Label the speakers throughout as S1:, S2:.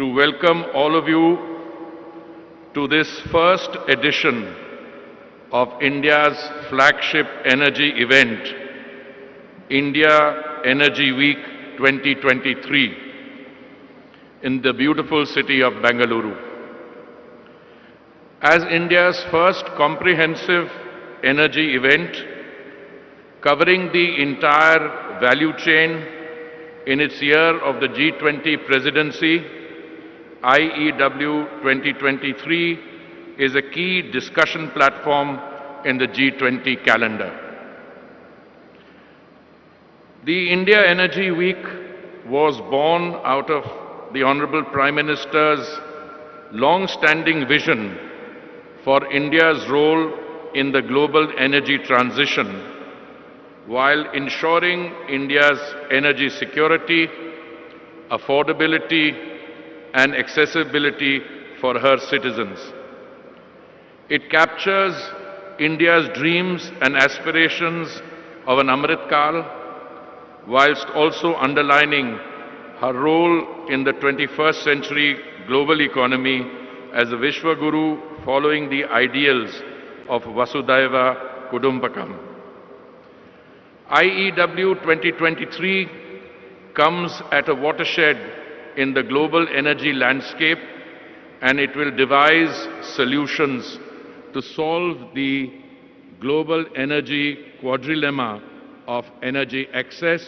S1: to welcome all of you to this first edition of India's flagship energy event, India Energy Week 2023, in the beautiful city of Bengaluru. As India's first comprehensive energy event covering the entire value chain in its year of the G20 presidency, IEW 2023 is a key discussion platform in the G20 calendar. The India Energy Week was born out of the Honorable Prime Minister's long-standing vision for India's role in the global energy transition while ensuring India's energy security, affordability, and accessibility for her citizens. It captures India's dreams and aspirations of an Amrit Kal, whilst also underlining her role in the 21st century global economy as a Vishwaguru following the ideals of Vasudhaiva Kudumbakam. IEW 2023 comes at a watershed in the global energy landscape, and it will devise solutions to solve the global energy quadrilemma of energy access,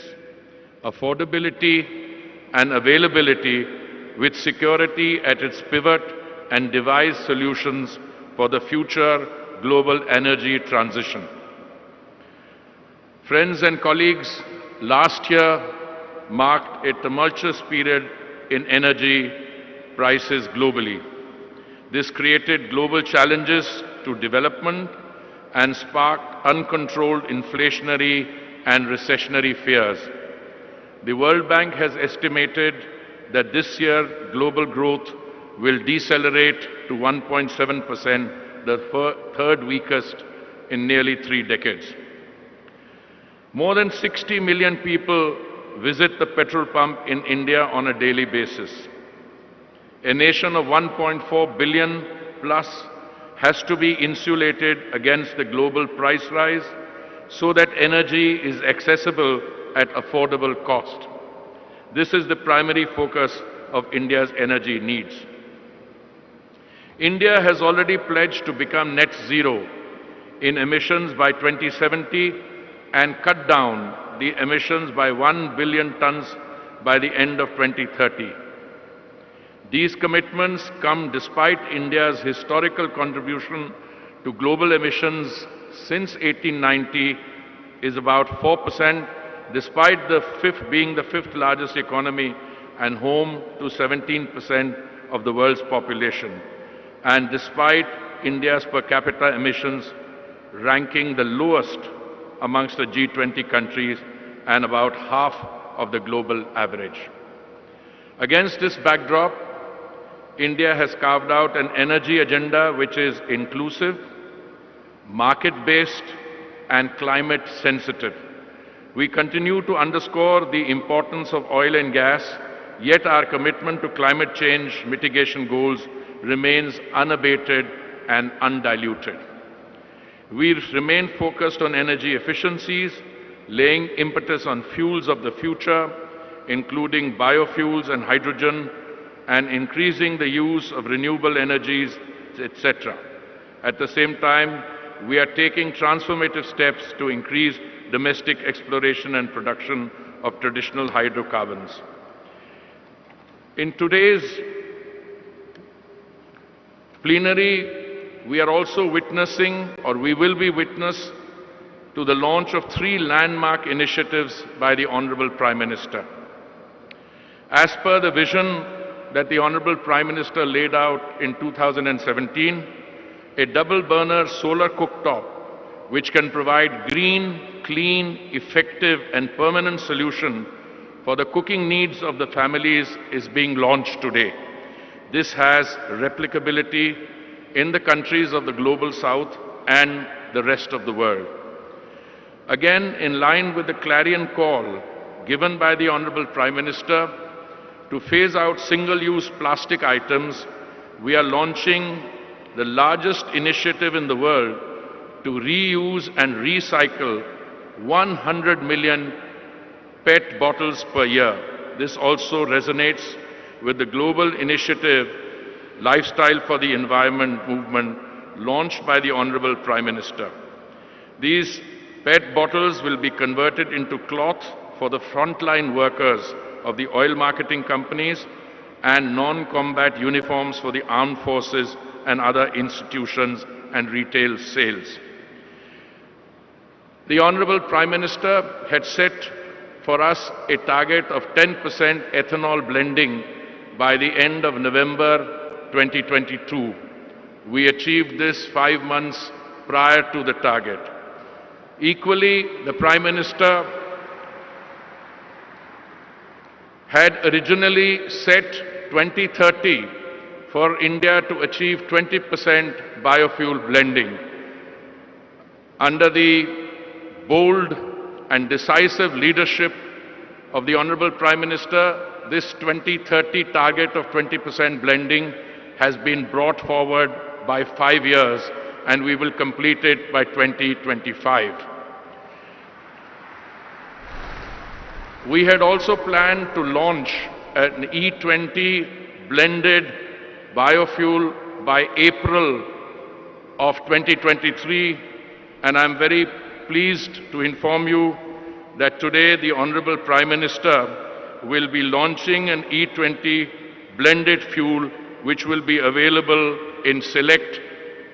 S1: affordability, and availability, with security at its pivot, and devise solutions for the future global energy transition. Friends and colleagues, last year marked a tumultuous period in energy prices globally. This created global challenges to development and sparked uncontrolled inflationary and recessionary fears. The World Bank has estimated that this year global growth will decelerate to 1.7%, the third weakest in nearly 3 decades. More than 60 million people visit the petrol pump in India on a daily basis. A nation of 1.4 billion plus has to be insulated against the global price rise so that energy is accessible at affordable cost. This is the primary focus of India's energy needs. India has already pledged to become net zero in emissions by 2070 and cut down the emissions by 1 billion tons by the end of 2030. These commitments come despite India's historical contribution to global emissions since 1890 is about 4%, despite being the fifth largest economy and home to 17% of the world's population, and despite India's per capita emissions ranking the lowest amongst the G20 countries and about half of the global average. Against this backdrop, India has carved out an energy agenda which is inclusive, market-based, and climate-sensitive. We continue to underscore the importance of oil and gas, yet our commitment to climate change mitigation goals remains unabated and undiluted. We remain focused on energy efficiencies, laying impetus on fuels of the future, including biofuels and hydrogen, and increasing the use of renewable energies, etc. At the same time, we are taking transformative steps to increase domestic exploration and production of traditional hydrocarbons. In today's plenary, we are also witnessing, or we will be witness, to the launch of 3 landmark initiatives by the Honorable Prime Minister. As per the vision that the Honorable Prime Minister laid out in 2017, a double-burner solar cooktop which can provide green, clean, effective and permanent solution for the cooking needs of the families is being launched today. This has replicability in the countries of the Global South and the rest of the world. Again, in line with the clarion call given by the Honorable Prime Minister To phase out single-use plastic items, we are launching the largest initiative in the world to reuse and recycle 100 million PET bottles per year. This also resonates with the global initiative Lifestyle for the Environment movement launched by the Honorable Prime Minister. These PET bottles will be converted into cloth for the frontline workers of the oil marketing companies and non-combat uniforms for the armed forces and other institutions and retail sales. The Honorable Prime Minister had set for us a target of 10% ethanol blending by the end of November 2022. We achieved this 5 months prior to the target. Equally, the Prime Minister had originally set 2030 for India to achieve 20% biofuel blending. Under the bold and decisive leadership of the Honorable Prime Minister, this 2030 target of 20% blending has been brought forward by 5 years, and we will complete it by 2025. We had also planned to launch an E20 blended biofuel by April of 2023, and I'm very pleased to inform you that today the Honorable Prime Minister will be launching an E20 blended fuel which will be available in select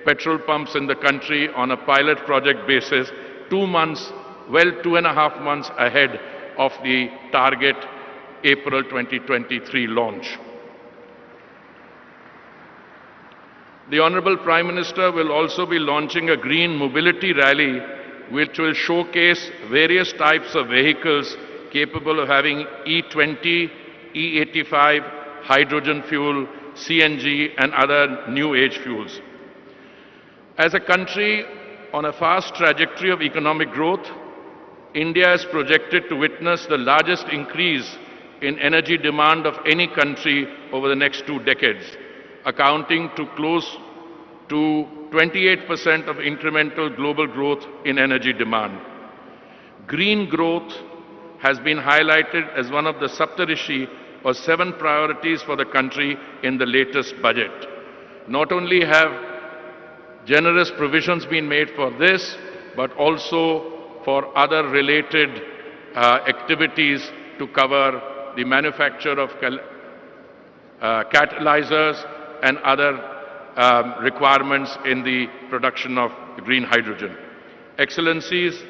S1: petrol pumps in the country on a pilot project basis 2 months, well 2.5 months ahead of the target April 2023 launch. The Honorable Prime Minister will also be launching a green mobility rally which will showcase various types of vehicles capable of having E20, E85, hydrogen fuel, CNG and other new age fuels. As a country on a fast trajectory of economic growth, India is projected to witness the largest increase in energy demand of any country over the next 2 decades, accounting to close to 28% of incremental global growth in energy demand. Green growth has been highlighted as one of the Saptarishi or 7 priorities for the country in the latest budget. Not only have generous provisions been made for this, but also for other related activities to cover the manufacture of catalyzers and other requirements in the production of green hydrogen. Excellencies,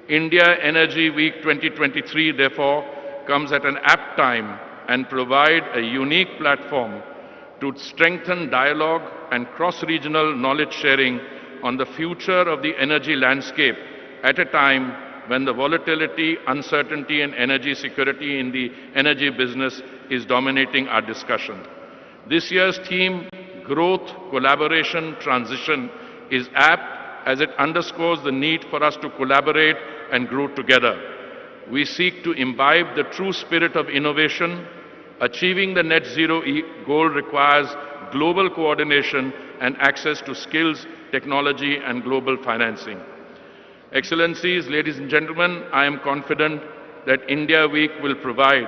S1: India Energy Week 2023 therefore comes at an apt time and provide a unique platform to strengthen dialogue and cross-regional knowledge sharing on the future of the energy landscape at a time when the volatility, uncertainty and energy security in the energy business is dominating our discussion. This year's theme, Growth, Collaboration, Transition, is apt as it underscores the need for us to collaborate and grow together. We seek to imbibe the true spirit of innovation. Achieving the net zero goal requires global coordination and access to skills, technology and global financing. Excellencies, ladies and gentlemen, I am confident that India Week will provide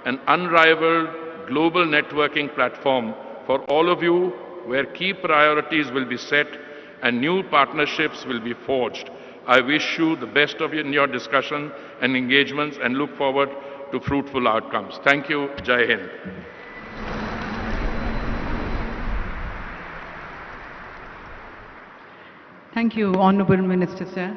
S1: an unrivaled global networking platform for all of you where key priorities will be set and new partnerships will be forged. I wish you the best in your discussion and engagements and look forward to fruitful outcomes. Thank you. Jai Hind.
S2: Thank you, Honorable Minister, sir.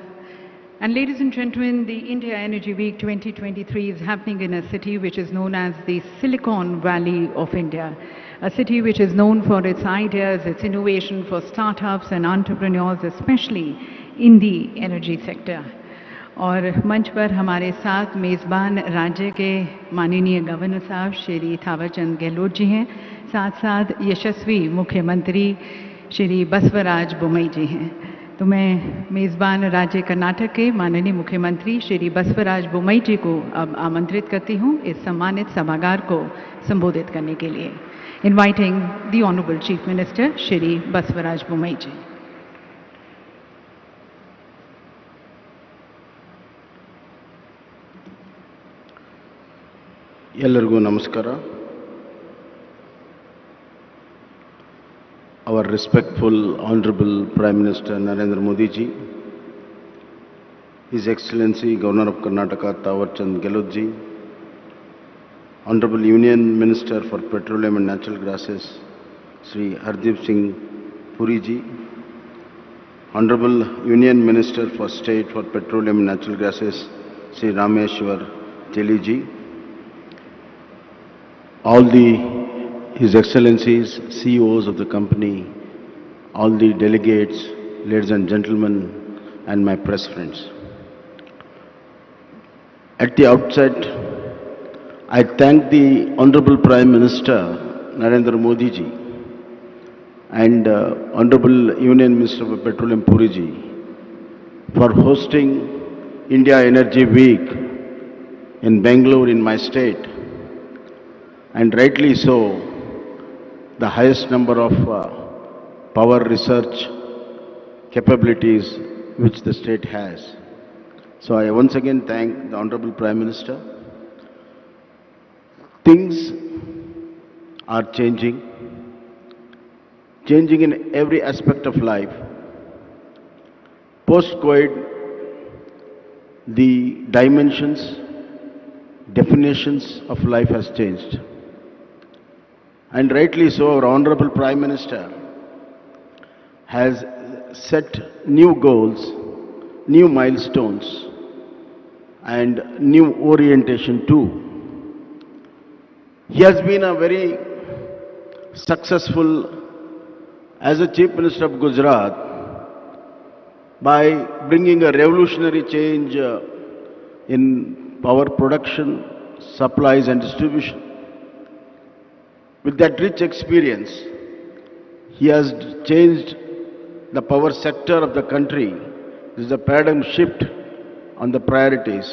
S2: And ladies and gentlemen, the India Energy Week 2023 is happening in a city which is known as the Silicon Valley of India, a city which is known for its ideas, its innovation for startups and entrepreneurs, especially in the energy sector. और मंच पर हमारे साथ मेज़बान राज्य के माननीय governor साहब श्री थावरचंद गहलोत जी हैं, साथ साथ यशस्वी मुख्यमंत्री श्री बसवराज बोम्मई जी हैं. तो मैं मेज़बान राज्य कर्नाटक के माननीय मुख्यमंत्री श्री बसवराज बोम्मई जी को अब आमंत्रित करती हूँ इस सम्मानित सभागार को संबोधित करने के लिए। Inviting the honourable chief minister Shri Basavaraj Bommai ji.
S3: ಎಲ್ಲರಿಗೂ ನಮಸ್ಕಾರ. Our respectful Honorable Prime Minister Narendra Modi ji, His Excellency Governor of Karnataka Tawarchand Gehlot ji, Honorable Union Minister for Petroleum and Natural Gases Sri Hardeep Singh Puri ji, Honorable Union Minister for State for Petroleum and Natural Gases Sri Rameshwar Teli ji, all His Excellencies, CEOs of the company, all the delegates, ladies and gentlemen, and my press friends. At the outset, I thank the Honorable Prime Minister Narendra Modi ji and Honorable Union Minister of Petroleum Puri ji for hosting India Energy Week in Bengaluru in my state, and rightly so, the highest number of power research capabilities which the state has. So I once again thank the Honorable Prime Minister. Things are changing in every aspect of life. Post-COVID, the dimensions, definitions of life has changed. And rightly so, our Honorable Prime Minister has set new goals, new milestones, and new orientation too. He has been a very successful as a Chief Minister of Gujarat by bringing a revolutionary change in power production, supplies and distribution. With that rich experience, he has changed the power sector of the country. This is a paradigm shift on the priorities.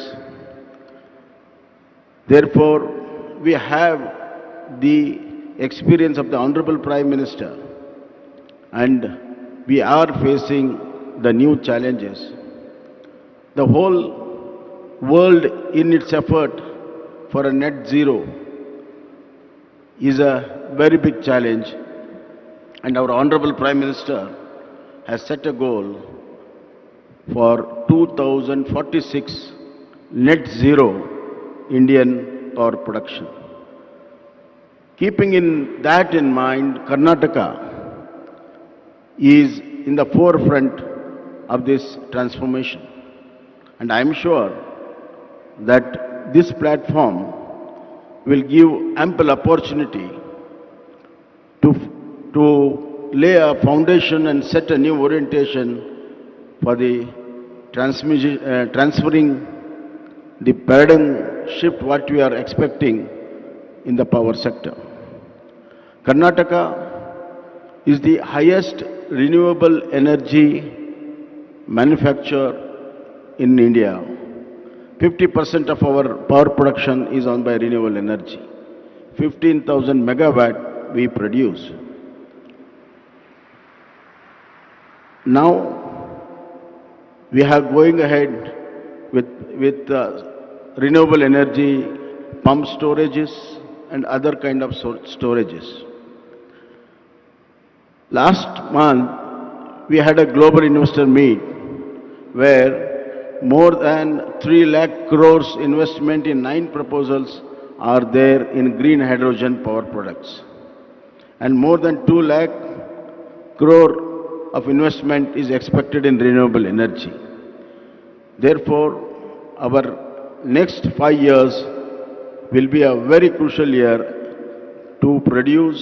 S3: Therefore, we have the experience of the Honorable Prime Minister, and we are facing the new challenges. The whole world in its effort for a net zero is a very big challenge, and our Honorable Prime Minister has set a goal for 2046 net zero Indian power production. Keeping that in mind, Karnataka is in the forefront of this transformation, and I am sure that this platform will give ample opportunity to lay a foundation and set a new orientation for the transferring the paradigm shift what we are expecting in the power sector. Karnataka is the highest renewable energy manufacturer in India. 50% of our power production is on by renewable energy. 15,000 megawatt we produce. Now we are going ahead with renewable energy pump storages and other kind of storages. Last month we had a global investor meet where more than 3 lakh crores investment in 9 proposals are there in green hydrogen power products, and more than 2 lakh crore of investment is expected in renewable energy. Therefore, our next 5 years will be a very crucial year to produce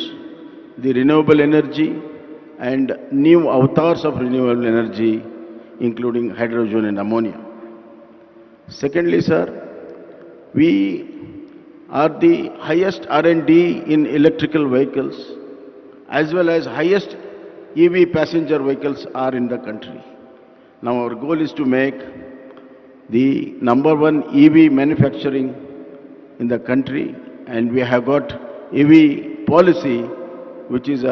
S3: the renewable energy and new avatars of renewable energy, including hydrogen and ammonia. Secondly, sir, we are the highest R&D in electrical vehicles, as well as highest EV passenger vehicles are in the country. Now our goal is to make the number one EV manufacturing in the country, and we have got EV policy which is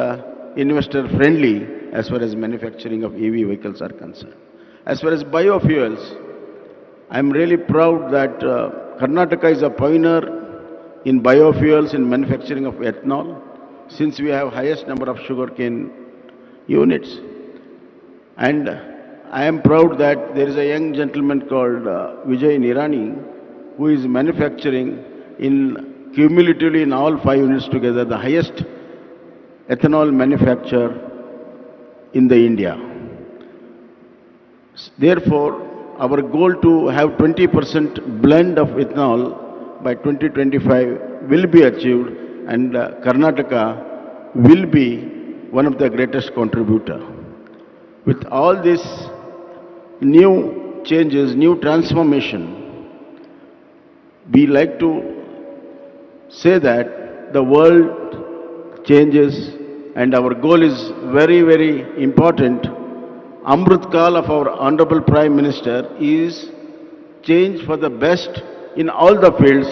S3: investor friendly as far as manufacturing of EV vehicles are concerned. As far as biofuels, I am really proud that Karnataka is a pioneer in biofuels in manufacturing of ethanol, since we have highest number of sugarcane units. And I am proud that there is a young gentleman called Vijay Nirani, who is manufacturing in cumulatively in all 5 units together the highest ethanol manufacturer in the India. Therefore, our goal to have 20% blend of ethanol by 2025 will be achieved, and Karnataka will be one of the greatest contributor. With all these new changes, new transformation, we like to say that the world changes and our goal is very, very important. Amrit Kal of our Honorable Prime Minister is change for the best in all the fields,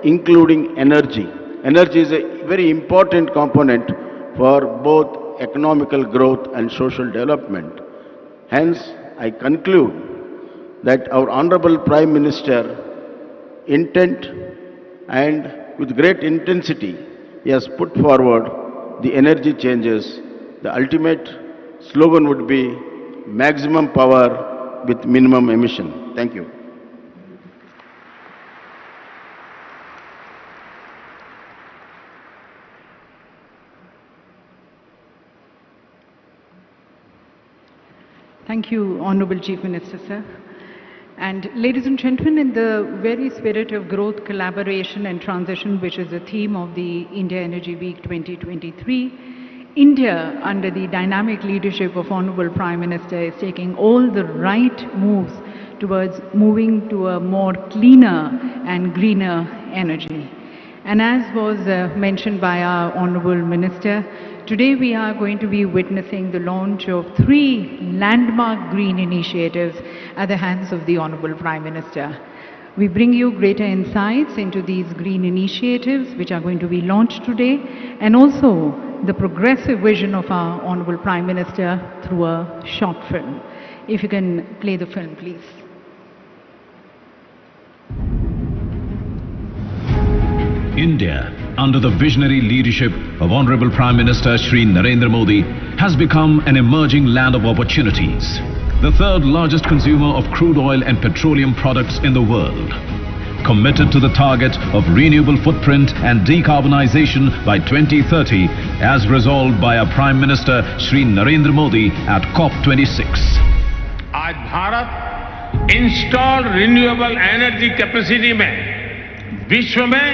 S3: including energy. Energy is a very important component for both economical growth and social development. Hence, I conclude that our Honorable Prime Minister intent and with great intensity, he has put forward the energy changes. The ultimate slogan would be maximum power with minimum emission. Thank you.
S2: Thank you, Honorable Chief Minister, sir. And ladies and gentlemen, in the very spirit of growth, collaboration and transition, which is the theme of the India Energy Week 2023, India, under the dynamic leadership of Honorable Prime Minister, is taking all the right moves towards moving to a more cleaner and greener energy. And as was mentioned by our Honorable Minister, today we are going to be witnessing the launch of 3 landmark green initiatives at the hands of the Honorable Prime Minister. We bring you greater insights into these green initiatives which are going to be launched today, and also the progressive vision of our Honorable Prime Minister through a short film. If you can play the film, please.
S4: India, under the visionary leadership of Honorable Prime Minister Shri Narendra Modi, has become an emerging land of opportunities. The 3rd largest consumer of crude oil and petroleum products in the world. Committed to the target of renewable footprint and decarbonization by 2030, as resolved by our Prime Minister Shri Narendra Modi at COP26.
S5: आज Bharat installed renewable energy capacity में विश्व में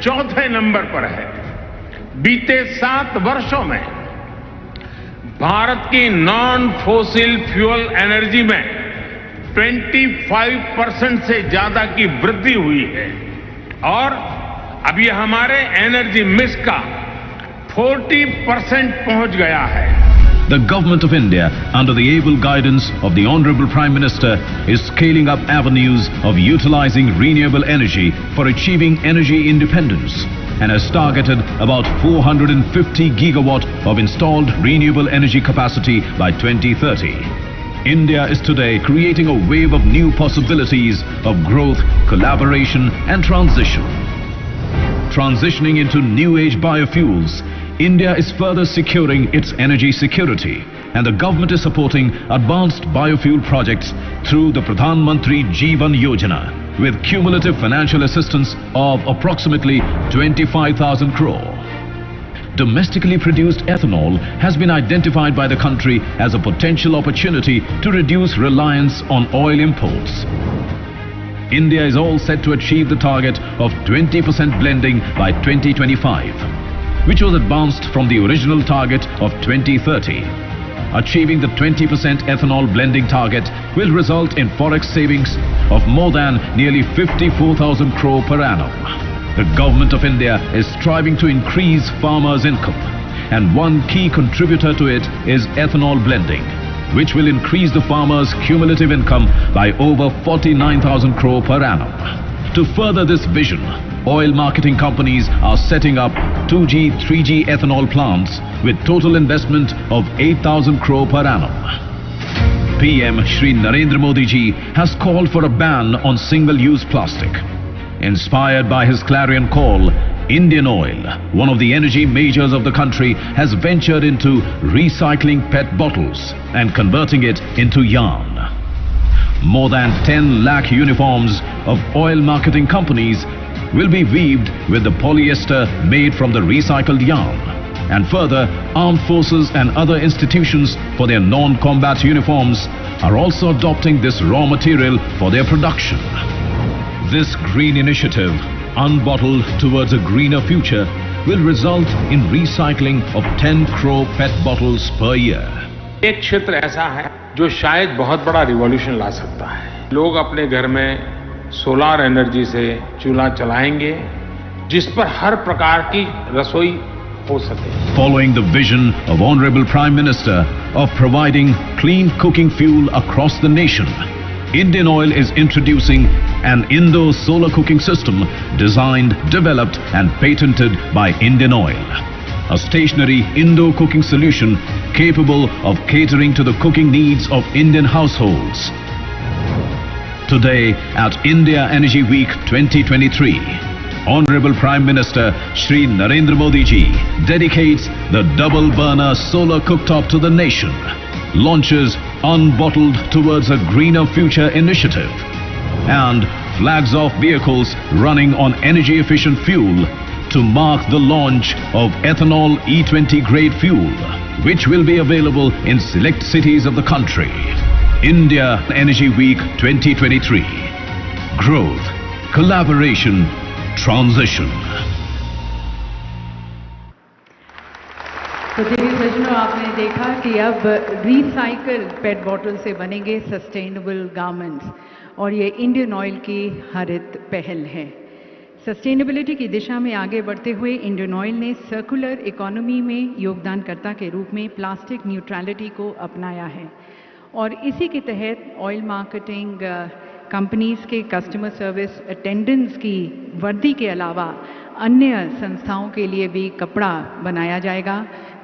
S5: 4थे number पर है। बीते 7 वर्षों में भारत की नॉन फोसिल फ्यूल एनर्जी में 25% से ज्यादा की वृद्धि हुई है और अब ये हमारे एनर्जी मिक्स का 40% पहुंच गया है।
S4: The Government of India, under the able guidance of the Honorable Prime Minister, is scaling up avenues of utilizing renewable energy for achieving energy independence and has targeted about 450 gigawatt of installed renewable energy capacity by 2030. India is today creating a wave of new possibilities of growth, collaboration and transition. Transitioning into new age biofuels, India is further securing its energy security, and the government is supporting advanced biofuel projects through the Pradhan Mantri Jeevan Yojana with cumulative financial assistance of approximately 25,000 crore. Domestically produced ethanol has been identified by the country as a potential opportunity to reduce reliance on oil imports. India is all set to achieve the target of 20% blending by 2025, which was advanced from the original target of 2030. Achieving the 20% ethanol blending target will result in forex savings of more than nearly 54,000 crore per annum. The Government of India is striving to increase farmers' income, and one key contributor to it is ethanol blending. which will increase the farmers' cumulative income by over 49,000 crore per annum. To further this vision, oil marketing companies are setting up 2G, 3G ethanol plants with total investment of 8,000 crore per annum. PM Shri Narendra Modi ji has called for a ban on single-use plastic. Inspired by his clarion call, Indian Oil, one of the energy majors of the country, has ventured into recycling PET bottles and converting it into yarn. More than 10 lakh uniforms of oil marketing companies will be weaved with the polyester made from the recycled yarn. And further, armed forces and other institutions for their non-combat uniforms are also adopting this raw material for their production. This green initiative, unbottled towards a greener future, will result in recycling of 10 crore PET bottles per year.
S5: एक क्षेत्र ऐसा है जो शायद बहुत बड़ा revolution ला सकता है। लोग अपने घर में सोलार एनर्जी से चूल्हा चलाएंगे, जिस पर हर प्रकार की रसोई हो सके।
S4: Following the vision of Honorable Prime Minister of providing clean cooking fuel across the nation, Indian Oil is introducing an indoor solar cooking system designed, developed and patented by Indian Oil. A stationary indoor cooking solution capable of catering to the cooking needs of Indian households. Today at India Energy Week 2023, Honorable Prime Minister Shri Narendra Modi ji dedicates the double burner solar cooktop to the nation, launches Unbottled Towards a Greener Future initiative, and flags off vehicles running on energy efficient fuel to mark the launch of ethanol E20 grade fuel, which will be available in select cities of the country. India Energy Week 2023. Growth, collaboration, transition.
S2: तो देवी सज्जनों, आपने देखा कि अब recycle पेट bottle से बनेंगे sustainable garments, और ये इंडियन ऑयल की हरित पहल है। सस्टेनेबिलिटी की दिशा में आगे बढ़ते हुए इंडियन ऑयल ने सर्कुलर इकोनॉमी में योगदानकर्ता के रूप में प्लास्टिक न्यूट्रलिटी को अपनाया है, और इसी के तहत ऑयल मार्केटिंग कंपनीज के कस्टमर सर्विस अटेंडेंट्स की वर्दी के अलावा अन्य संस्थाओं के लिए भी कपड़ा बनाया जाएगा।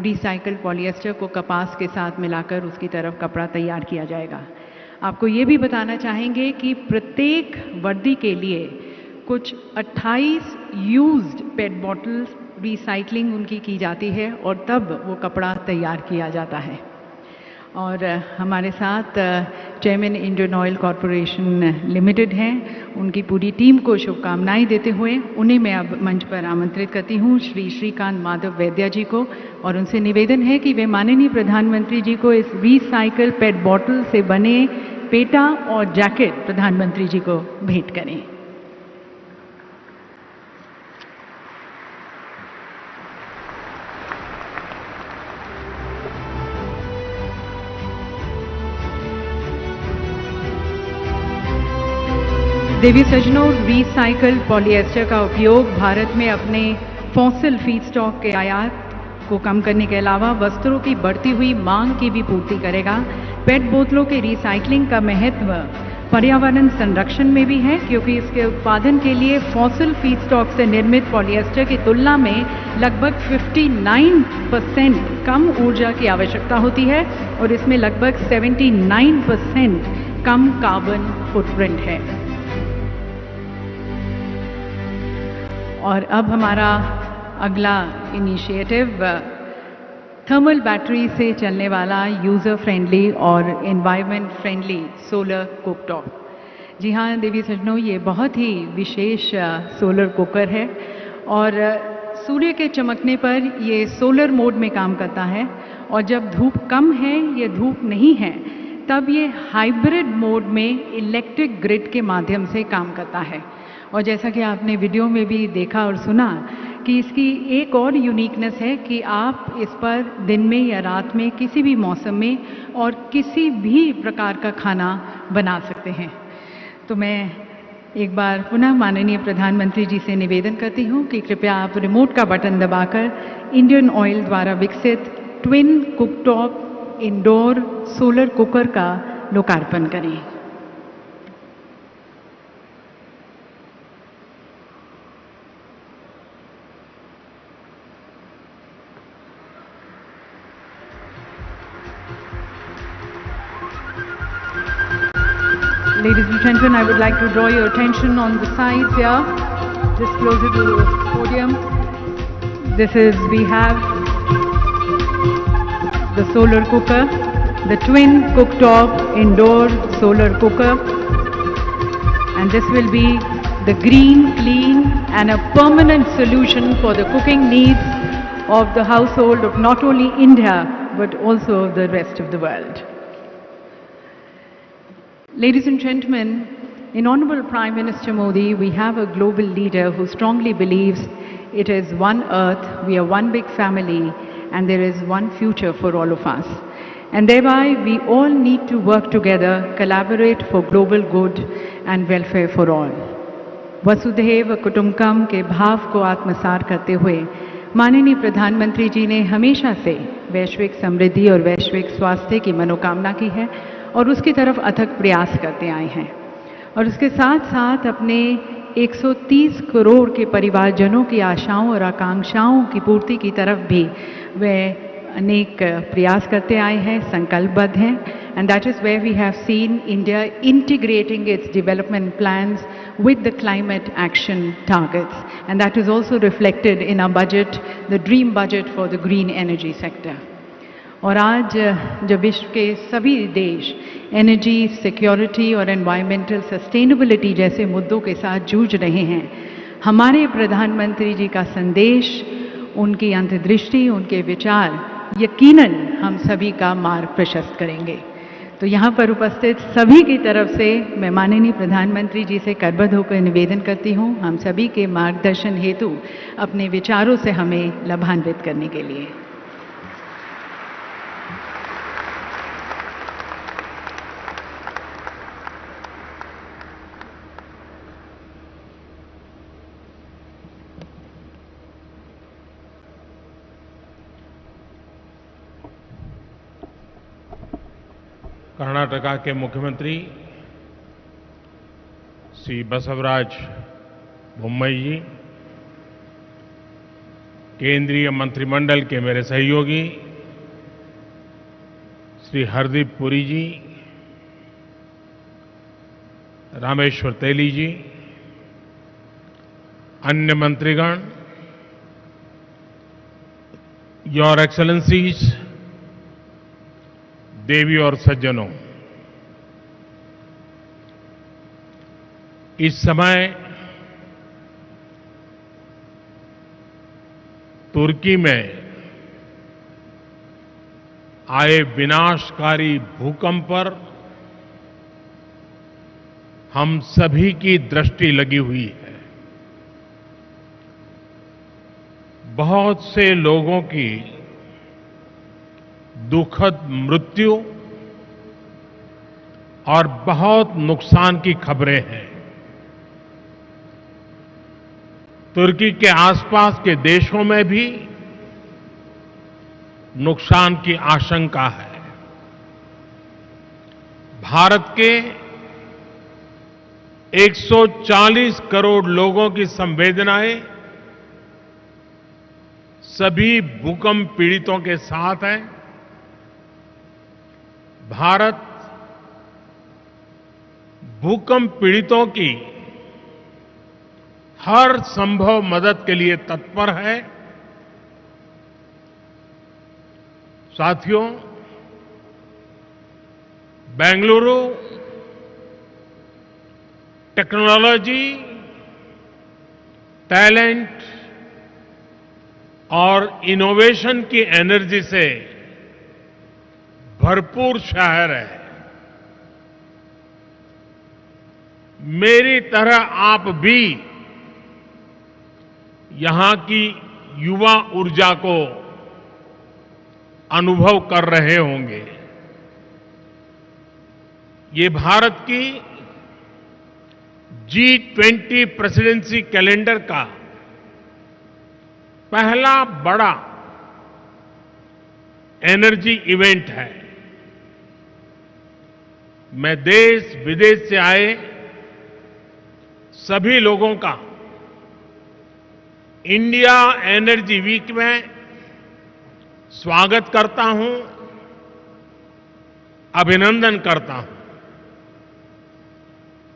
S2: रिसाइकल पॉलिएस्टर को कपास के साथ मिलाकर उसकी तरफ कपड़ा तैयार किया जाएगा। आपको ये भी बताना चाहेंगे कि प्रत्येक वर्दी के लिए कुछ 28 यूज्ड पेट बॉटल्स रिसाइकलिंग उनकी की जाती है और तब वो कपड़ा तैयार किया जाता है। और हमारे साथ chairman Indian oil corporation limited हैं, उनकी पूरी टीम को शुभकामनाएं देते हुए उन्हें मैं अब मंच पर आमंत्रित करती हूं, श्री श्रीकांत माधव वैद्या जी को, और उनसे निवेदन है कि वे माननीय प्रधानमंत्री जी को इस रिसाइकल पेट बॉटल से बने पेटा और जैकेट प्रधानमंत्री जी को भेंट करें। देवी सज्जनों, रिसाइकल पॉलिएस्टर का उपयोग भारत में अपने फॉसिल फीडस्टॉक के आयात को कम करने के अलावा वस्त्रों की बढ़ती हुई मांग की भी पूर्ति करेगा। पेट बोतलों के रिसाइकलिंग का महत्व पर्यावरण संरक्षण में भी है, क्योंकि इसके उत्पादन के लिए फॉसिल फीडस्टॉक से निर्मित पॉलिएस्टर की तुलना में लगभग 59% कम ऊर्जा की आवश्यकता होती है और इसमें लगभग 79% कम कार्बन फुटप्रिंट है। और अब हमारा अगला इनिशिएटिव थर्मल बैटरी से चलने वाला यूज़र फ्रेंडली और एनवायरनमेंट फ्रेंडली सोलर कुकटॉप। जी हाँ देवी सज्जनों, ये बहुत ही विशेष सोलर कुकर है और सूर्य के चमकने पर ये सोलर मोड में काम करता है, और जब धूप कम है, ये धूप नहीं है, तब ये हाइब्रिड मोड में इलेक्ट्रिक ग्रिड के माध्यम से काम करता है। और जैसा कि आपने वीडियो में भी देखा और सुना कि इसकी एक और यूनिकनेस है कि आप इस पर दिन में या रात में किसी भी मौसम में और किसी भी प्रकार का खाना बना सकते हैं। तो मैं एक बार पुनः माननीय प्रधानमंत्री जी से निवेदन करती हूँ कि कृपया आप रिमोट का बटन दबाकर इंडियन ऑयल द्वारा विकसित twin cooktop indoor solar cooker का लोकार्पण करें। Ladies and gentlemen, I would like to draw your attention on the sides here, just closer to the podium. We have the solar cooker, the twin cooktop indoor solar cooker, and this will be the green, clean and a permanent solution for the cooking needs of the household of not only India but also of the rest of the world. Ladies and gentlemen, in Honorable Prime Minister Modi, we have a global leader who strongly believes it is one earth, we are one big family, and there is one future for all of us. And thereby, we all need to work together, collaborate for global good and welfare for all. वसुधैव कुटुंबकम के भाव को आत्मसात करते हुए माननीय प्रधानमंत्री जी ने हमेशा से वैश्विक समृद्धि और वैश्विक स्वास्थ्य की मनोकामना की है और उसकी तरफ अथक प्रयास करते आए हैं। और उसके साथ साथ अपने 130 करोड़ के परिवारजनों की आशाओं और आकांक्षाओं की पूर्ति की तरफ भी वे अनेक प्रयास करते आए हैं, संकल्पबद्ध हैं। And that is where we have seen India integrating its development plans with the climate action targets. And that is also reflected in our budget, the dream budget for the green energy sector. और आज जब विश्व के सभी देश energy security और environmental sustainability जैसे मुद्दों के साथ जूझ रहे हैं, हमारे प्रधानमंत्री जी का संदेश, उनकी अंतर्दृष्टि, उनके विचार यकीनन हम सभी का मार्ग प्रशस्त करेंगे। तो यहाँ पर उपस्थित सभी की तरफ से मैं माननीय प्रधानमंत्री जी से करबद्ध होकर निवेदन करती हूँ, हम सभी के मार्गदर्शन हेतु अपने विचारों से हमें लाभान्वित करने के लिए।
S5: कर्नाटका के मुख्यमंत्री श्री बसवराज बोम्मई जी, केंद्रीय मंत्रिमंडल के मेरे सहयोगी श्री हरदीप पुरी जी, रामेश्वर तेली जी, अन्य मंत्रीगण, योर एक्सेलेंसीज, देवी और सज्जनों, इस समय तुर्की में आए विनाशकारी भूकंप पर हम सभी की दृष्टि लगी हुई है। बहुत से लोगों की दुखद मृत्यु और बहुत नुकसान की खबरें हैं। तुर्की के आसपास के देशों में भी नुकसान की आशंका है। भारत के 140 करोड़ लोगों की संवेदनाएं सभी भूकंप पीड़ितों के साथ हैं। भारत भूकंप पीड़ितों की हर संभव मदद के लिए तत्पर है। साथियों, बेंगलुरु टेक्नोलॉजी, टैलेंट और इनोवेशन की एनर्जी से भरपूर शहर है। मेरी तरह आप भी यहां की युवा ऊर्जा को अनुभव कर रहे होंगे। ये भारत की G20 प्रेसिडेंसी कैलेंडर का पहला बड़ा एनर्जी इवेंट है। मैं देश विदेश से आए सभी लोगों का इंडिया एनर्जी वीक में स्वागत करता हूं, अभिनंदन करता हूं।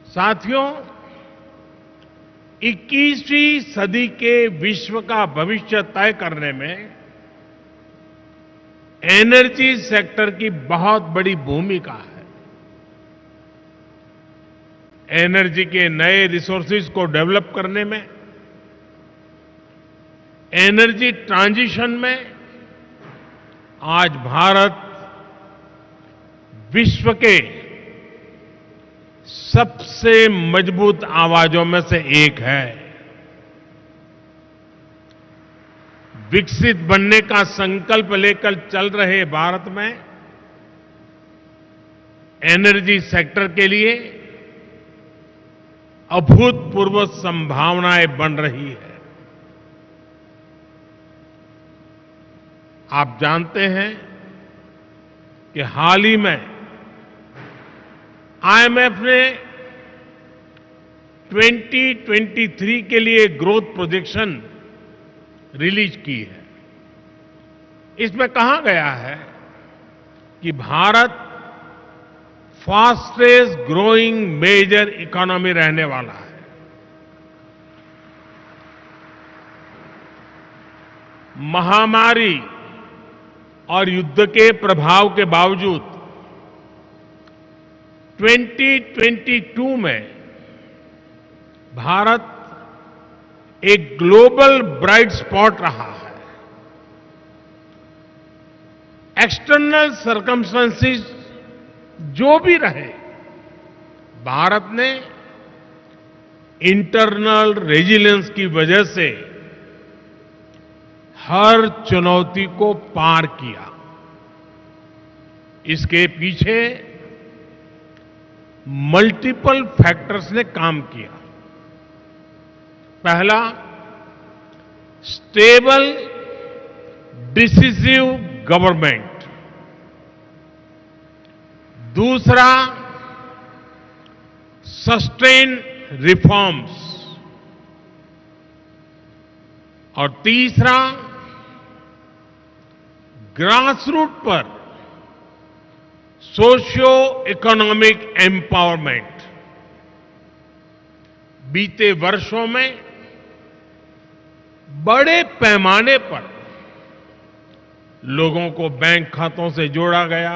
S5: साथियों, 21वीं सदी के विश्व का भविष्य तय करने में एनर्जी सेक्टर की बहुत बड़ी भूमिका है। एनर्जी के नए रिसोर्सेज को डेवलप करने में, एनर्जी ट्रांजिशन में आज भारत विश्व के सबसे मजबूत आवाजों में से एक है। विकसित बनने का संकल्प लेकर चल रहे भारत में एनर्जी सेक्टर के लिए अभूतपूर्व संभावनाएं बन रही है। आप जानते हैं कि हाल ही में आईएमएफ ने 2023 के लिए ग्रोथ प्रोजेक्शन रिलीज की है। इसमें कहा गया है कि Bharat fastest growing major economy रहने वाला है। महामारी और युद्ध के प्रभाव के बावजूद 2022 में भारत एक ग्लोबल ब्राइट स्पॉट रहा है। एक्सटर्नल सर्कमस्टेंसेस जो भी रहे, भारत ने इंटरनल रेजिलियंस की वजह से हर चुनौती को पार किया। इसके पीछे मल्टीपल फैक्टर्स ने काम किया। पहला, स्टेबल डिसिसिव गवर्नमेंट। दूसरा, सस्टेन रिफॉर्म्स। और तीसरा, ग्रासरूट पर सोशियो इकोनॉमिक एम्पावरमेंट। बीते वर्षों में बड़े पैमाने पर लोगों को बैंक खातों से जोड़ा गया,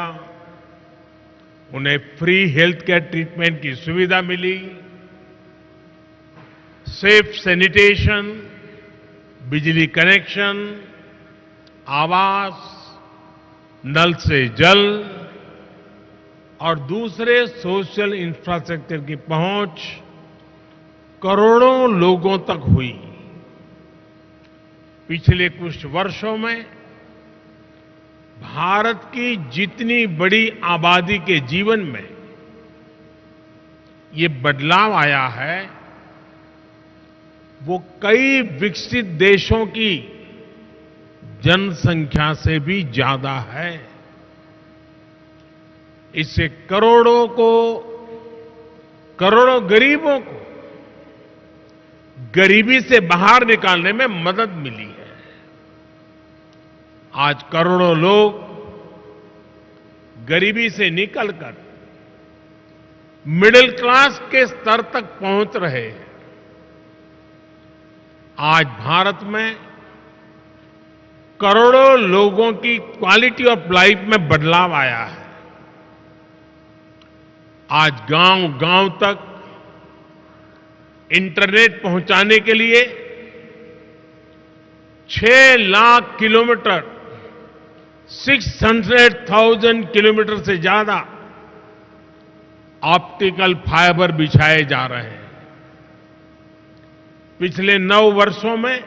S5: उन्हें फ्री हेल्थ केयर ट्रीटमेंट की सुविधा मिली, सेफ सैनिटेशन, बिजली कनेक्शन, आवास, नल से जल और दूसरे सोशल इंफ्रास्ट्रक्चर की पहुंच करोड़ों लोगों तक हुई। पिछले कुछ वर्षों में भारत की जितनी बड़ी आबादी के जीवन में ये बदलाव आया है, वो कई विकसित देशों की जनसंख्या से भी ज्यादा है। इससे करोड़ों गरीबों को गरीबी से बाहर निकालने में मदद मिली है। आज करोड़ों लोग गरीबी से निकलकर मिडिल क्लास के स्तर तक पहुंच रहे हैं। आज भारत में करोड़ों लोगों की क्वालिटी ऑफ लाइफ में बदलाव आया है। आज गांव-गांव तक इंटरनेट पहुंचाने के लिए 6 लाख किलोमीटर, 600,000 किलोमीटर से ज्यादा ऑप्टिकल फाइबर बिछाए जा रहे हैं। पिछले 9 वर्षों में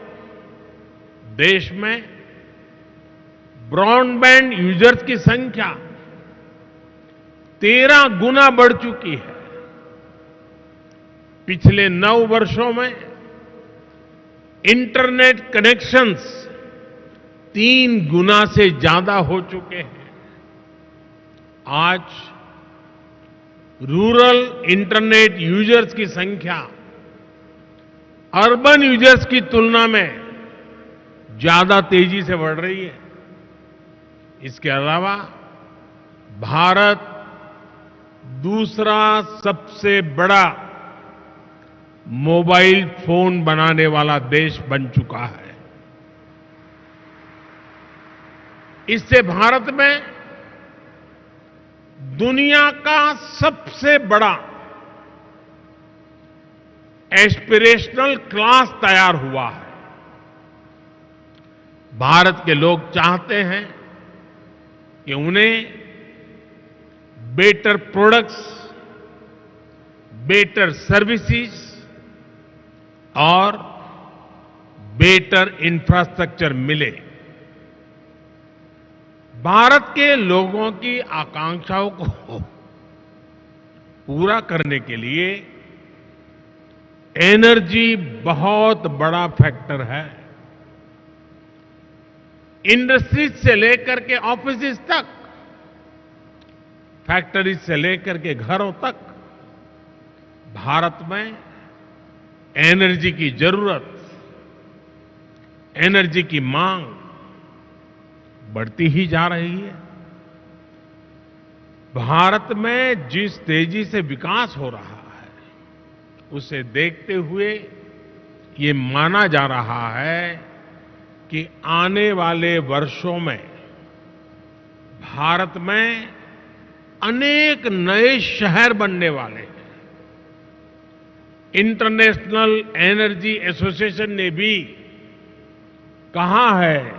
S5: देश में ब्रॉडबैंड यूजर्स की संख्या 13 गुना बढ़ चुकी है। पिछले 9 वर्षों में इंटरनेट कनेक्शंस 3 गुना से ज्यादा हो चुके हैं। आज रूरल इंटरनेट यूजर्स की संख्या अर्बन यूजर्स की तुलना में ज्यादा तेजी से बढ़ रही है। इसके अलावा भारत दूसरा सबसे बड़ा मोबाइल फोन बनाने वाला देश बन चुका है। इससे भारत में दुनिया का सबसे बड़ा एस्पिरेशनल क्लास तैयार हुआ है। भारत के लोग चाहते हैं कि उन्हें बेटर प्रोडक्ट्स, बेटर सर्विसेज और बेटर इंफ्रास्ट्रक्चर मिले। भारत के लोगों की आकांक्षाओं को पूरा करने के लिए एनर्जी बहुत बड़ा फैक्टर है। इंडस्ट्रीज से लेकर के ऑफिसेज तक, फैक्ट्रीज से लेकर के घरों तक भारत में एनर्जी की जरूरत, एनर्जी की मांग बढ़ती ही जा रही है। भारत में जिस तेजी से विकास हो रहा है, उसे देखते हुए ये माना जा रहा है कि आने वाले वर्षों में भारत में अनेक नए शहर बनने वाले हैं। इंटरनेशनल एनर्जी एसोसिएशन ने भी कहा है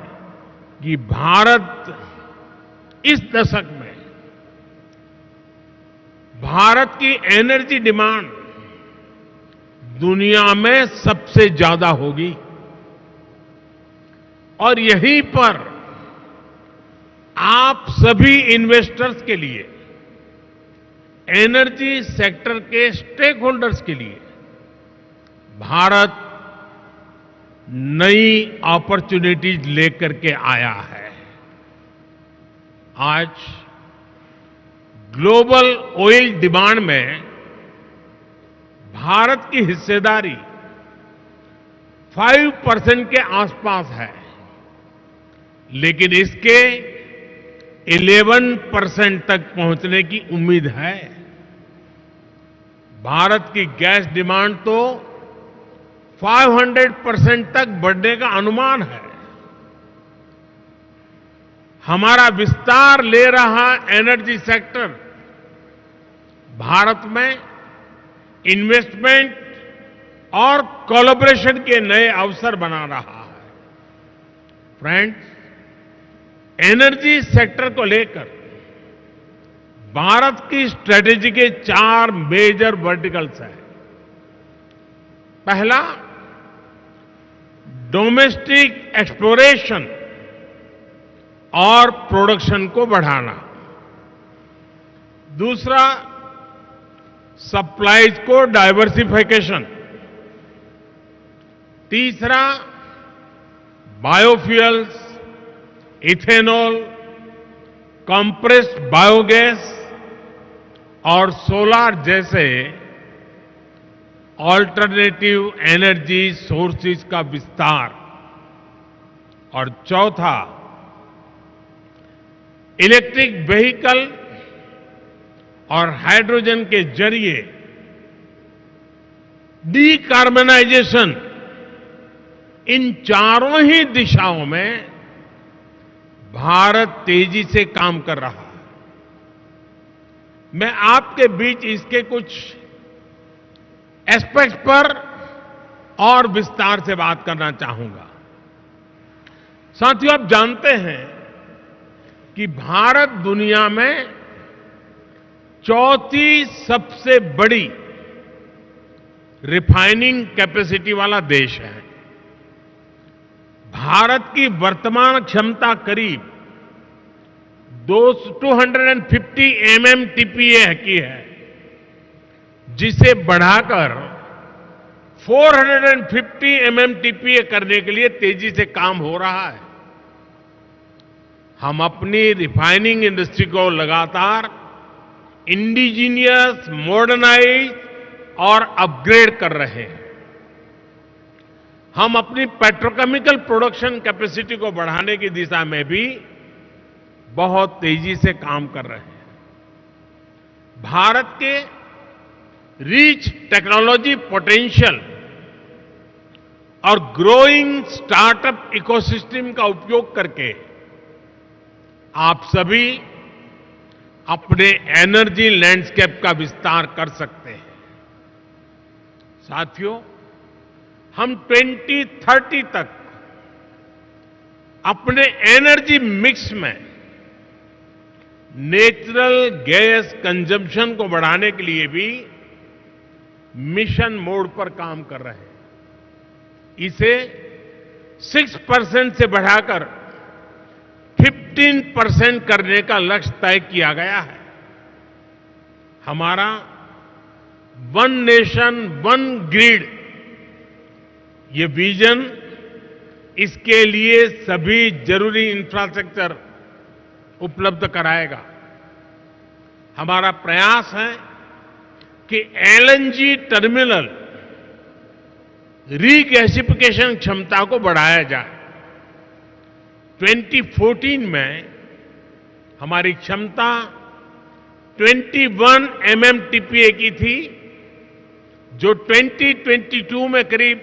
S5: कि भारत इस दशक में भारत की एनर्जी डिमांड दुनिया में सबसे ज्यादा होगी और यहीं पर आप सभी इन्वेस्टर्स के लिए, एनर्जी सेक्टर के स्टेक होल्डर्स के लिए भारत नई अपॉर्चुनिटीज लेकर के आया है। आज ग्लोबल ऑयल डिमांड में भारत की हिस्सेदारी 5% के आसपास है, लेकिन इसके 11% तक पहुंचने की उम्मीद है। भारत की गैस डिमांड तो 500% तक बढ़ने का अनुमान है। हमारा विस्तार ले रहा एनर्जी सेक्टर भारत में इन्वेस्टमेंट और कोलैबोरेशन के नए अवसर बना रहा है। फ्रेंड्स, एनर्जी सेक्टर को लेकर भारत की स्ट्रेटेजी के 4 मेजर वर्टिकल्स हैं। पहला, डोमेस्टिक एक्सप्लोरेशन और प्रोडक्शन को बढ़ाना। दूसरा, सप्लाईज को डाइवर्सिफिकेशन। तीसरा, बायोफ्यूल्स, इथेनॉल, कंप्रेस्ड बायोगैस और सोलार जैसे ऑल्टरनेटिव एनर्जी सोर्सेज का विस्तार। और चौथा, इलेक्ट्रिक व्हीकल और हाइड्रोजन के जरिए डीकार्बनाइजेशन। इन चारों ही दिशाओं में भारत तेजी से काम कर रहा है। मैं आपके बीच इसके कुछ एस्पेक्ट्स पर और विस्तार से बात करना चाहूंगा। साथियों, आप जानते हैं कि भारत दुनिया में चौथी सबसे बड़ी रिफाइनिंग कैपेसिटी वाला देश है। भारत की वर्तमान क्षमता करीब 250 MMTPA की है, जिसे बढ़ाकर 450 MMTPA करने के लिए तेजी से काम हो रहा है। हम अपनी रिफाइनिंग इंडस्ट्री को लगातार इंडिजीनियस, मॉडर्नाइज और अपग्रेड कर रहे हैं। हम अपनी पेट्रोकेमिकल प्रोडक्शन कैपेसिटी को बढ़ाने की दिशा में भी बहुत तेजी से काम कर रहे हैं। भारत के रिच टेक्नोलॉजी पोटेंशियल और ग्रोइंग स्टार्टअप इकोसिस्टम का उपयोग करके आप सभी अपने एनर्जी लैंडस्केप का विस्तार कर सकते हैं। साथियों, हम 2030 तक अपने एनर्जी मिक्स में नेचुरल गैस कंजम्पशन को बढ़ाने के लिए भी मिशन मोड पर काम कर रहे हैं। इसे 6% से बढ़ाकर 15% करने का लक्ष्य तय किया गया है। हमारा वन नेशन वन ग्रिड ये विजन इसके लिए सभी जरूरी इंफ्रास्ट्रक्चर उपलब्ध कराएगा। हमारा प्रयास है कि एलएनजी टर्मिनल रीगैसिफिकेशन क्षमता को बढ़ाया जाए। 2014 में हमारी क्षमता 21 MMTPA की थी, जो 2022 में करीब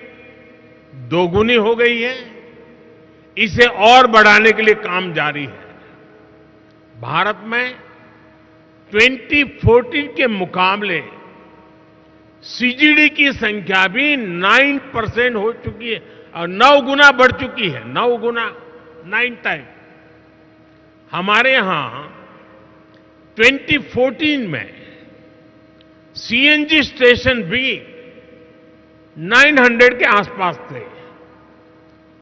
S5: दोगुनी हो गई है। इसे और बढ़ाने के लिए काम जारी है। भारत में 2014 के मुकाबले सीजीडी की संख्या भी 9% हो चुकी है और 9 गुना बढ़ चुकी है। 9 गुना, 9 टाइम। हमारे यहां 2014 में सीएनजी स्टेशन भी 900 के आसपास थे।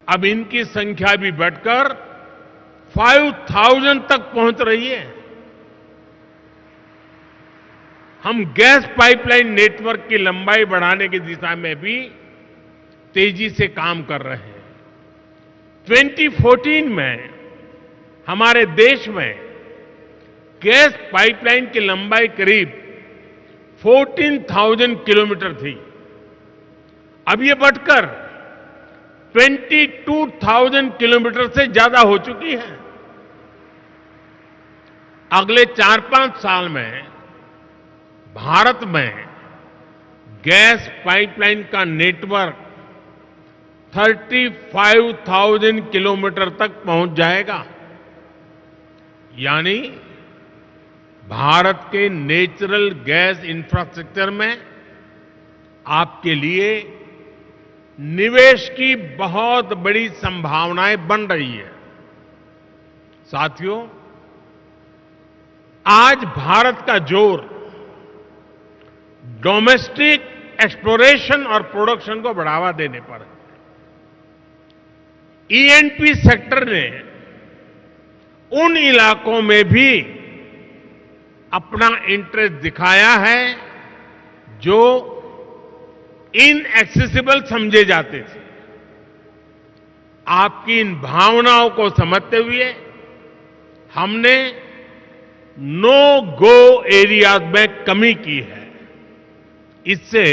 S5: अब इनकी संख्या भी बढ़कर 5000 तक पहुंच रही है। हम गैस पाइपलाइन नेटवर्क की लंबाई बढ़ाने की दिशा में भी तेजी से काम कर रहे हैं। 2014 में हमारे देश में गैस पाइपलाइन की लंबाई करीब 14,000 किलोमीटर थी। अब ये बढ़कर 22,000 किलोमीटर से ज्यादा हो चुकी है। अगले 4-5 साल में भारत में गैस पाइपलाइन का नेटवर्क 35,000 किलोमीटर तक पहुंच जाएगा। यानी भारत के नेचुरल गैस इंफ्रास्ट्रक्चर में आपके लिए निवेश की बहुत बड़ी संभावनाएं बन रही है। साथियों, आज भारत का जोर डोमेस्टिक एक्सप्लोरेशन और प्रोडक्शन को बढ़ावा देने पर है। ईएनपी सेक्टर ने उन इलाकों में भी अपना इंटरेस्ट दिखाया है जो इनएक्सेसिबल समझे जाते थे। आपकी इन भावनाओं को समझते हुए हमने नो गो एरियाज में कमी की है। इससे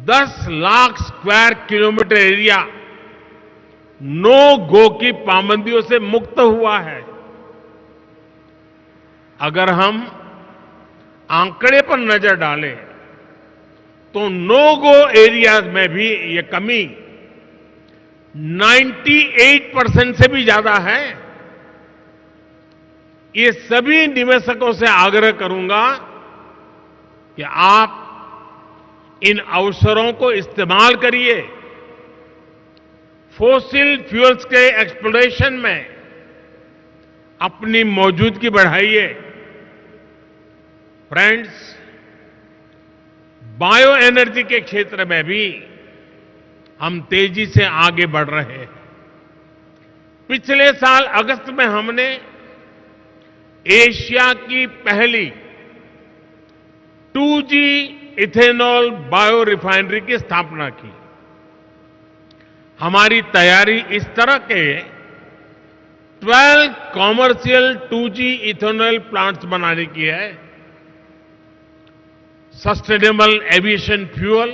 S5: 10 lakh square kilometre area no go की पाबंदियों से मुक्त हुआ है। अगर हम आंकड़े पर नजर डालें तो नो गो एरियाज में भी ये कमी 98% से भी ज्यादा है। ये सभी निवेशकों से आग्रह करूंगा कि आप इन अवसरों को इस्तेमाल करिए। फॉसिल फ्यूल्स के एक्सप्लोरेशन में अपनी मौजूदगी बढ़ाइए। फ्रेंड्स, बायो एनर्जी के क्षेत्र में भी हम तेजी से आगे बढ़ रहे हैं। पिछले साल अगस्त में हमने एशिया की पहली 2G इथेनॉल बायो रिफाइनरी की स्थापना की। हमारी तैयारी इस तरह के 12 कॉमर्शियल 2G इथेनॉल प्लांट्स बनाने की है सस्टेनेबल एविएशन फ्यूल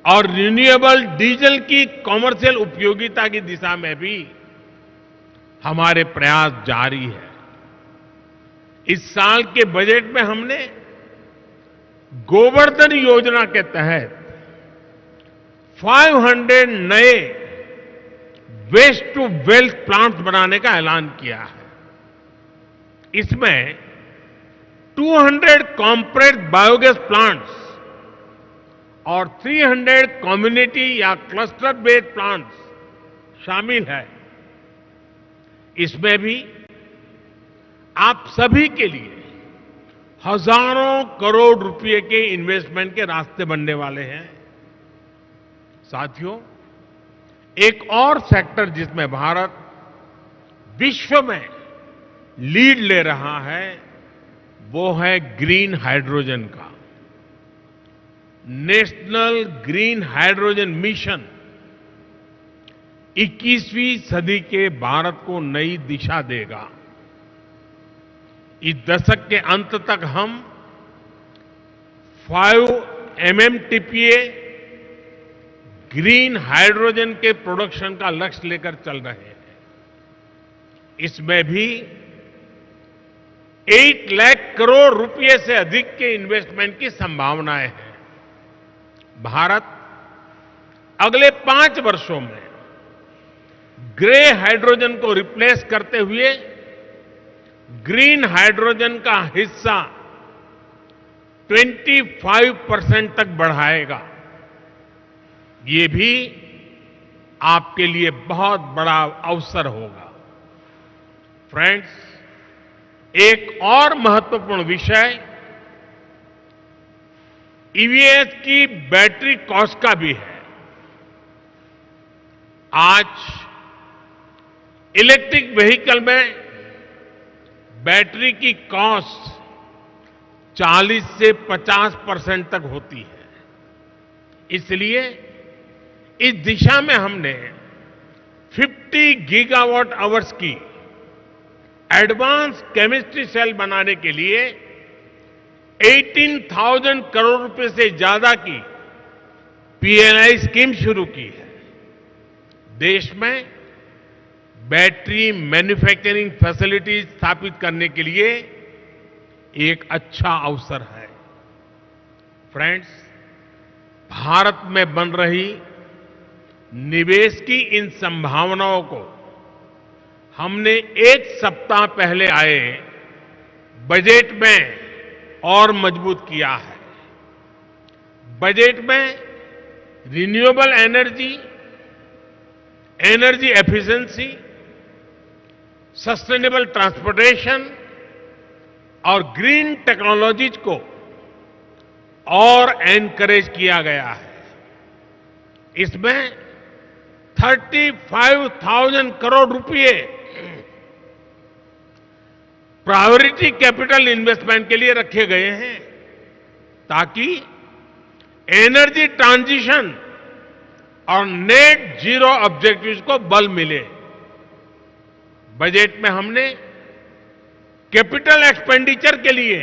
S5: और रिन्यूएबल डीजल की कॉमर्शियल उपयोगिता की दिशा में भी हमारे प्रयास जारी है। इस साल के बजट में हमने गोवर्धन योजना के तहत 500 नए वेस्ट टू वेल्थ प्लांट्स बनाने का ऐलान किया है। इसमें 200 कॉम्प्रेस्ड बायोगैस प्लांट्स और 300 कम्युनिटी या क्लस्टर बेस्ड प्लांट्स शामिल है। इसमें भी आप सभी के लिए हजारों करोड़ रुपए के इन्वेस्टमेंट के रास्ते बनने वाले हैं। साथियों, एक और सेक्टर जिसमें भारत विश्व में लीड ले रहा है वो है ग्रीन हाइड्रोजन का। नेशनल ग्रीन हाइड्रोजन मिशन 21वीं सदी के भारत को नई दिशा देगा। इस दशक के अंत तक हम 5 MMTPA ग्रीन हाइड्रोजन के प्रोडक्शन का लक्ष्य लेकर चल रहे हैं। इसमें भी 8 लाख करोड़ रुपए से अधिक के इन्वेस्टमेंट की संभावनाएं हैं। भारत अगले 5 वर्षों में ग्रे हाइड्रोजन को रिप्लेस करते हुए ग्रीन हाइड्रोजन का हिस्सा 25% तक बढ़ाएगा। ये भी आपके लिए बहुत बड़ा अवसर होगा। फ्रेंड्स, एक और महत्वपूर्ण विषय ईवीएस की बैटरी कॉस्ट का भी है। आज इलेक्ट्रिक व्हीकल में बैटरी की कॉस्ट 40 से 50% तक होती है। इसलिए इस दिशा में हमने 50 गीगावाट आवर्स की एडवांस केमिस्ट्री सेल बनाने के लिए 18,000 करोड़ रुपए से ज्यादा की पीएलआई स्कीम शुरू की है। देश में बैटरी मैन्युफैक्चरिंग फैसिलिटीज स्थापित करने के लिए एक अच्छा अवसर है। फ्रेंड्स, भारत में बन रही निवेश की इन संभावनाओं को हमने 1 सप्ताह पहले आए बजट में और मजबूत किया है। बजट में renewable energy, energy efficiency, sustainable transportation और ग्रीन टेक्नोलॉजीज को और एनकरेज किया गया है। इसमें 35,000 करोड़ रुपए प्रायोरिटी कैपिटल इन्वेस्टमेंट के लिए रखे गए हैं ताकि एनर्जी ट्रांजिशन और नेट जीरो ऑब्जेक्टिव्स को बल मिले। बजट में हमने कैपिटल एक्सपेंडिचर के लिए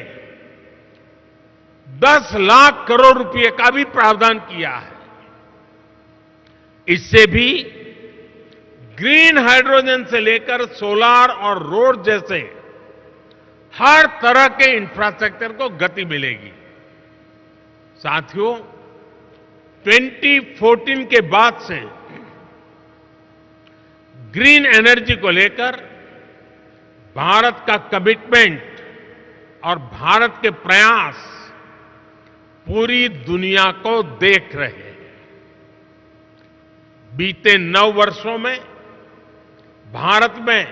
S5: 10 लाख करोड़ रुपए का भी प्रावधान किया है। इससे भी ग्रीन हाइड्रोजन से लेकर सोलार और रोड जैसे हर तरह के इंफ्रास्ट्रक्चर को गति मिलेगी। साथियों, 2014 के बाद से ग्रीन एनर्जी को लेकर भारत का कमिटमेंट और भारत के प्रयास पूरी दुनिया को देख रहे हैं। बीते 9 वर्षों में भारत में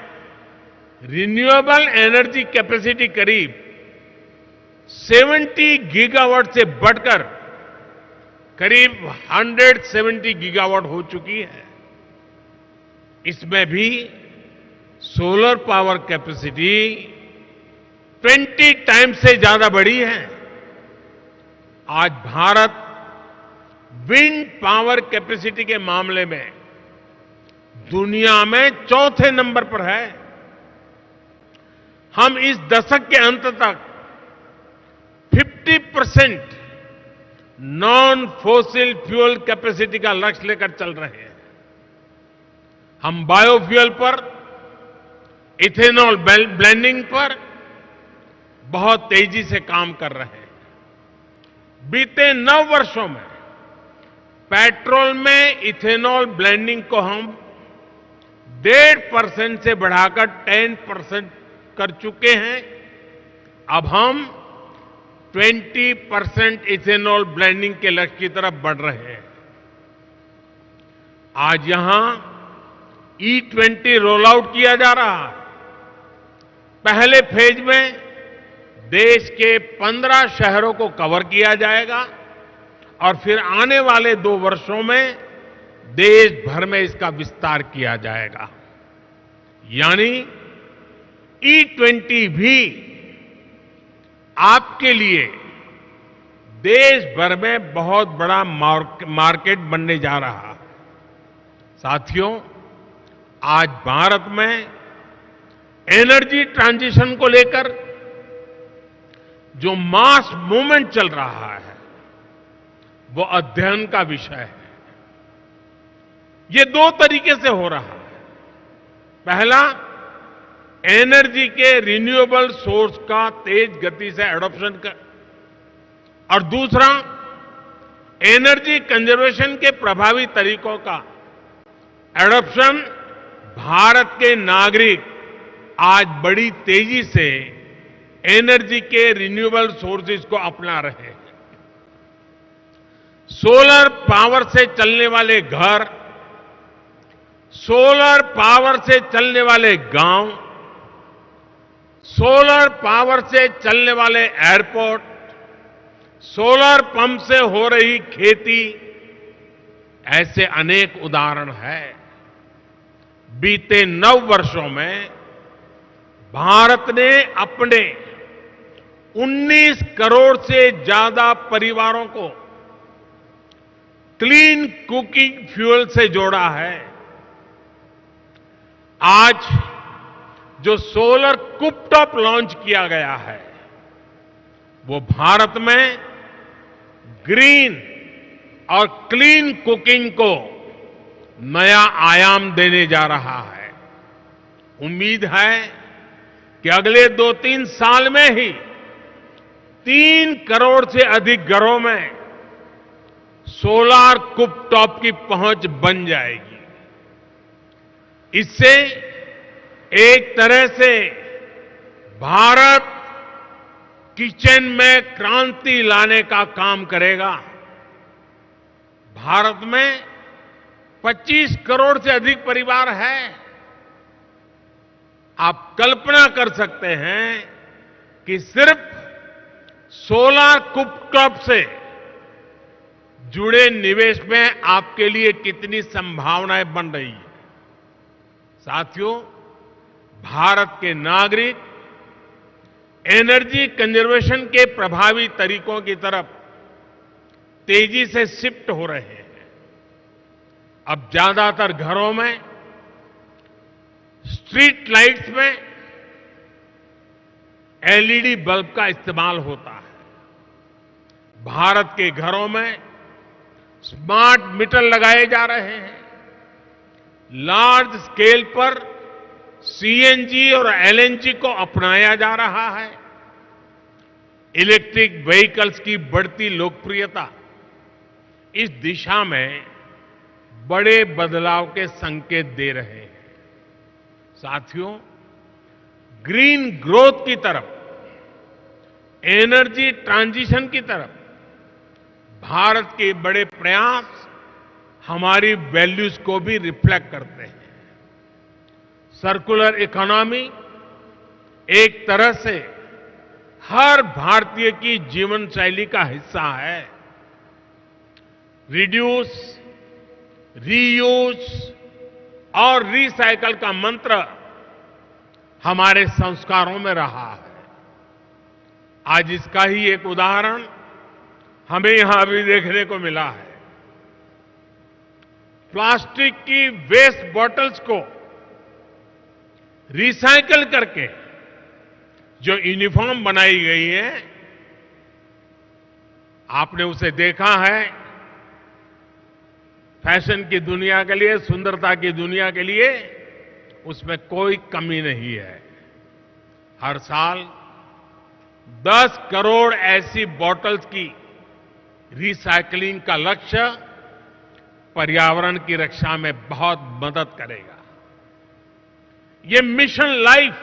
S5: रिन्यूएबल एनर्जी कैपेसिटी करीब 70 गीगावाट से बढ़कर करीब 170 गीगावाट हो चुकी है। इसमें भी सोलर पावर कैपेसिटी 20 टाइम्स से ज्यादा बढ़ी है। आज भारत विंड पावर कैपेसिटी के मामले में दुनिया में 4थे नंबर पर है। हम इस दशक के अंत तक 50% नॉन फोसिल फ्यूल कैपेसिटी का लक्ष्य लेकर चल रहे हैं। हम बायोफ्यूल पर, इथेनॉल ब्लेंडिंग पर बहुत तेजी से काम कर रहे हैं। बीते 9 वर्षों में पेट्रोल में इथेनॉल ब्लेंडिंग को हम 1.5% से बढ़ाकर 10% कर चुके हैं। अब हम 20% इथेनॉल ब्लेंडिंग के लक्ष्य की तरफ बढ़ रहे हैं। आज यहां E20 रोल आउट किया जा रहा है। पहले फेज में देश के 15 शहरों को कवर किया जाएगा और फिर आने वाले 2 वर्षों में देश भर में इसका विस्तार किया जाएगा। यानी E20 भी आपके लिए देश भर में बहुत बड़ा मार्केट बनने जा रहा है। साथियों, आज भारत में एनर्जी ट्रांजिशन को लेकर जो मास मूवमेंट चल रहा है वो अध्ययन का विषय है। ये 2 तरीके से हो रहा है। पहला, एनर्जी के रिन्यूएबल सोर्स का तेज गति से एडॉप्शन कर, और दूसरा, एनर्जी कंजर्वेशन के प्रभावी तरीकों का एडॉप्शन। भारत के नागरिक आज बड़ी तेजी से एनर्जी के रिन्यूएबल सोर्सेज को अपना रहे हैं। सोलर पावर से चलने वाले घर, सोलर पावर से चलने वाले गांव, सोलर पावर से चलने वाले एयरपोर्ट, सोलर पंप से हो रही खेती, ऐसे अनेक उदाहरण हैं। बीते 9 वर्षों में भारत ने अपने 19 करोड़ से ज्यादा परिवारों को क्लीन कुकिंग फ्यूल से जोड़ा है। आज जो सोलर कुपटॉप लॉन्च किया गया है वो भारत में ग्रीन और क्लीन कुकिंग को नया आयाम देने जा रहा है। उम्मीद है कि अगले 2-3 साल में ही 3 करोड़ से अधिक घरों में सोलर कुपटॉप की पहुंच बन जाएगी। इससे एक तरह से भारत किचन में क्रांति लाने का काम करेगा। भारत में 25 करोड़ से अधिक परिवार हैं। आप कल्पना कर सकते हैं कि सिर्फ सोलर कुपटॉप से जुड़े निवेश में आपके लिए कितनी संभावनाएं बन रही है। साथियों, भारत के नागरिक एनर्जी कंजर्वेशन के प्रभावी तरीकों की तरफ तेजी से शिफ्ट हो रहे हैं। अब ज्यादातर घरों में स्ट्रीट लाइट्स में एलईडी बल्ब का इस्तेमाल होता है। भारत के घरों में स्मार्ट मीटर लगाए जा रहे हैं। लार्ज स्केल पर सीएनजी और एलएनजी को अपनाया जा रहा है। इलेक्ट्रिक व्हीकल्स की बढ़ती लोकप्रियता इस दिशा में बड़े बदलाव के संकेत दे रहे हैं। साथियों, ग्रीन ग्रोथ की तरफ, एनर्जी ट्रांजिशन की तरफ भारत के बड़े प्रयास हमारी वैल्यूज को भी रिफ्लेक्ट करते हैं। सर्कुलर इकोनॉमी एक तरह से हर भारतीय की जीवन शैली का हिस्सा है। रिड्यूस, रीयूज और रिसाइकल का मंत्र हमारे संस्कारों में रहा है। आज इसका ही एक उदाहरण हमें यहां अभी देखने को मिला है। प्लास्टिक की वेस्ट बॉटल्स को रिसाइकल करके जो यूनिफॉर्म बनाई गई है, आपने उसे देखा है, फैशन की दुनिया के लिए, सुंदरता की दुनिया के लिए उसमें कोई कमी नहीं है। हर साल 10 करोड़ ऐसी बॉटल्स की रिसाइकलिंग का लक्ष्य पर्यावरण की रक्षा में बहुत मदद करेगा। ये मिशन लाइफ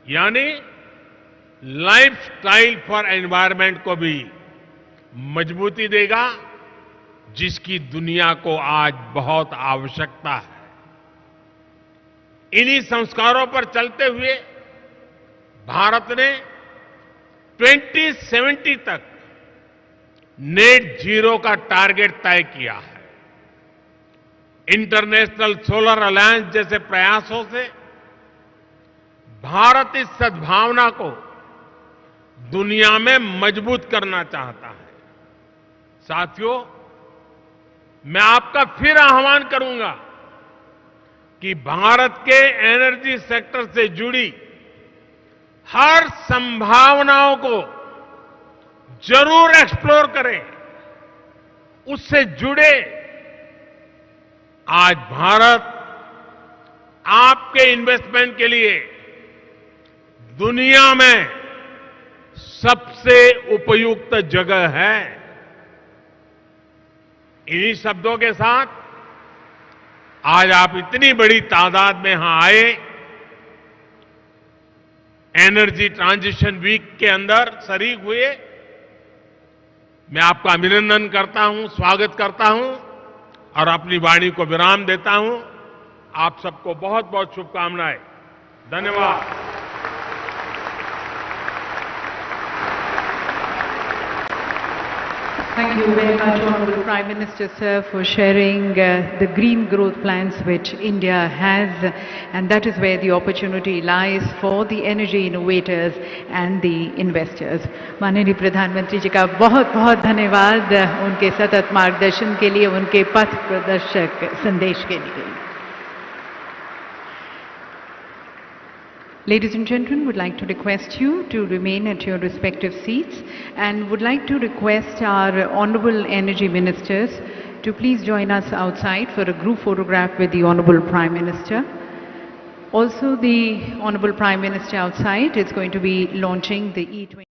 S5: यानी लाइफस्टाइल फॉर एनवायरनमेंट को भी मजबूती देगा, जिसकी दुनिया को आज बहुत आवश्यकता है। इन्हीं संस्कारों पर चलते हुए भारत ने 2070 तक नेट जीरो का टारगेट तय किया है। इंटरनेशनल सोलर अलायंस जैसे प्रयासों से भारत इस सद्भावना को दुनिया में मजबूत करना चाहता है। साथियों, मैं आपका फिर आह्वान करूंगा कि भारत के एनर्जी सेक्टर से जुड़ी हर संभावनाओं को जरूर एक्सप्लोर करें, उससे जुड़े। आज भारत आपके इन्वेस्टमेंट के लिए दुनिया में सबसे उपयुक्त जगह है। इन्हीं शब्दों के साथ आज आप इतनी बड़ी तादाद में यहां आए, एनर्जी ट्रांजिशन वीक के अंदर शरीक हुए। मैं आपका अभिनंदन करता हूं, स्वागत करता हूं और अपनी वाणी को विराम देता हूं। आप सबको बहुत बहुत शुभकामनाएं। धन्यवाद।
S2: Thank you very much, Honorable Prime Minister, sir, for sharing the green growth plans which India has, and that is where the opportunity lies for the energy innovators and the investors. माननीय प्रधानमंत्री जी का बहुत बहुत धन्यवाद उनके सतत मार्गदर्शन के लिए, उनके पथ प्रदर्शक संदेश के लिए। Ladies and gentlemen, would like to request you to remain at your respective seats and would like to request our Honorable Energy Ministers to please join us outside for a group photograph with the Honorable Prime Minister. Also, the Honorable Prime Minister outside is going to be launching the E20.